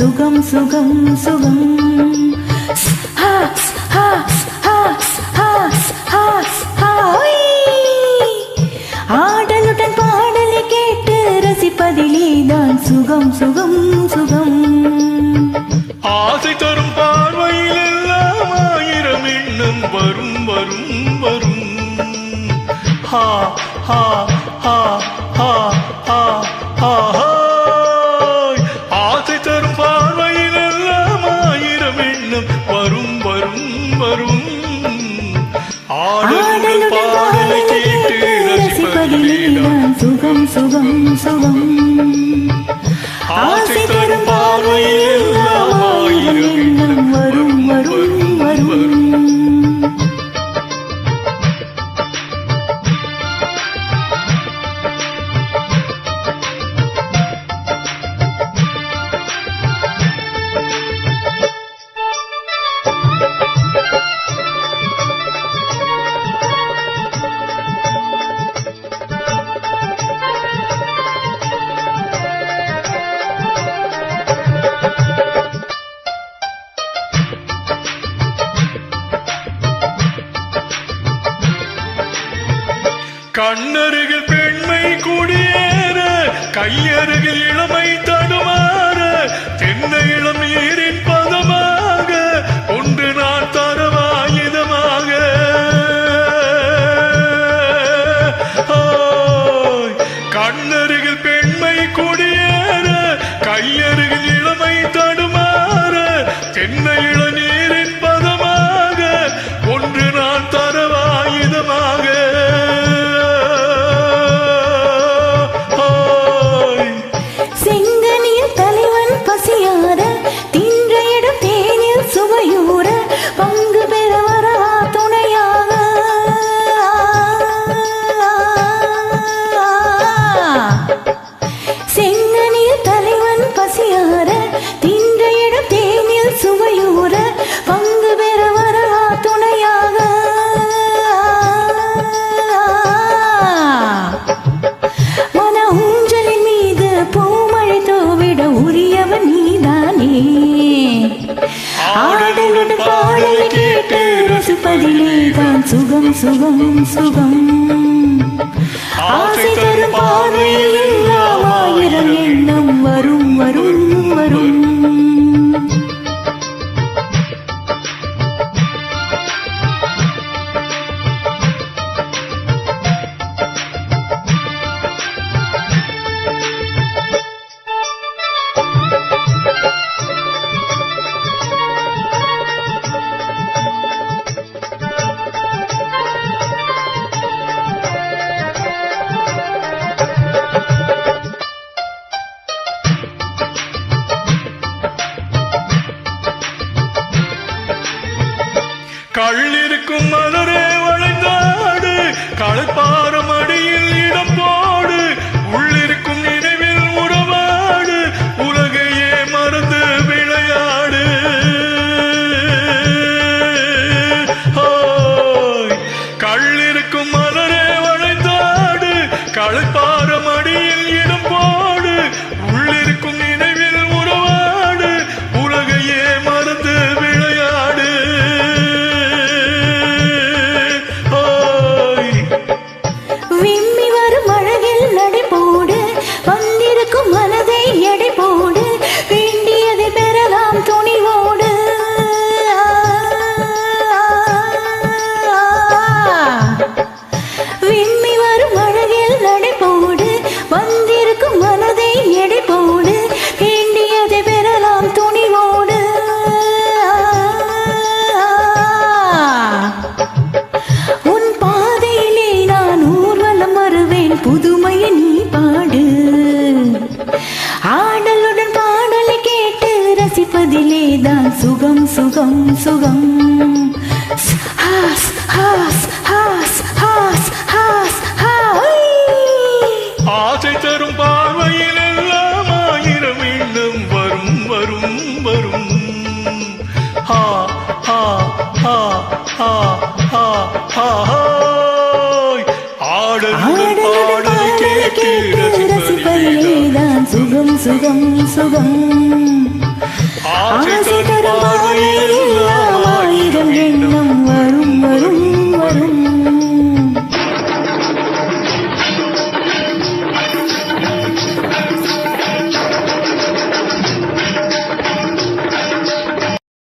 சுகம் சுகம் சுகம். ஆடலுடன் பாடலை கேட்டு ரசிப்பதிலேதான் சுகம் சுகம் சுகம். ஆசை தரும் பார்வையில் எல்லாம் ஆயிரம் எண்ணம் வரும் வரும் வரும். ஹா ஹா ஹா ஹா ஹா ஹா. ஆசை தரும் பார்வையில் எல்லாம் ஆயிரம் எண்ணம் வரும் வரும் வரும். ஆடலுடன் பாடலை கேட்டு ரசிப்பதிலேதான் சுகம் சுகம் சுகம். ஆசை தரும் பார்வையில் எல்லாம் ஆயிரம் எண்ணம் வரும் வரும் வரும். கண்ணருகில் பெண்மை குடியேற, கையருகில் இளமை தடுமாற, தென்னை இளம் நீரின் பதமாக ஒன்று நான் தரவாயுதமாக. கண்ணருகில் பெண்மை குடியேற, கையருகில் இளமை தடுமாற, தென்னை இள நீரின் பதமாக ஒன்று நான் தரவாயுதமாக. பங்கு பெற வரவா துணையாக. செங்கனில் தலைவன் பசியார, தின்ற இடம் தேனில் சுவையூற, பங்கு பெற வரவா துணையாக. மன ஊஞ்சலின் மீது பூமழை தோவிட உரியவன் நீதானே. ஆடலுடன் பாடலை கேட்டு ரசிப்பதிலேதான் சுகம் சுகம் சுகம். ஆசை தரும் பார்வையில் எல்லாம் ஆயிரம் எண்ணம் வரும் வரும் வரும். கள்ளிருக்கும் மலரே வளைந்தாடு, களப்பாரம் அடியில் இடம் போடு, உள்ளிருக்கும் நினைவில் உறவாடு, உலகையே மறந்து விளையாடு. கள்ளிருக்கும் மலரே வளைந்தாடு, களப்பாரம் அடியில் இடம் போடு, உள்ளிருக்கும் நினைவில் உறவாடு, உலகையே மறந்து விளையாடு. விம்மி வரும் அழகில் நடை போடு, வந்திருக்கும் மனதை எடை போடு, வேண்டியதை பெறலாம் துணிவோடு. விம்மி வரும் அழகில் நடை போடு, வந்திருக்கும் மனதை எடை போடு, வேண்டியதை பெறலாம் துணிவோடு. உன் பாதையிலே நான் ஊர்வலம் வருவேன், புதுமையை நீ பாடு. ஆடலுடன் பாடலை கேட்டு ரசிப்பதிலேதான் சுகம் சுகம் சுகம். Has has has has has hi. ஆசை தரும் பார்வையில் எல்லாம் ஆயிரம் எண்ணம் வரும் வரும் வரும். ஹா ஹா ஹா ஹா ஹா ஹா. ஆடலுடன் பாடலை கேட்டு ரசிப்பதிலேதான் சுகம் சுகம் சுகம். ஆசை தரும் பார்வையெல்லாம் ஆயிரம் எண்ணம்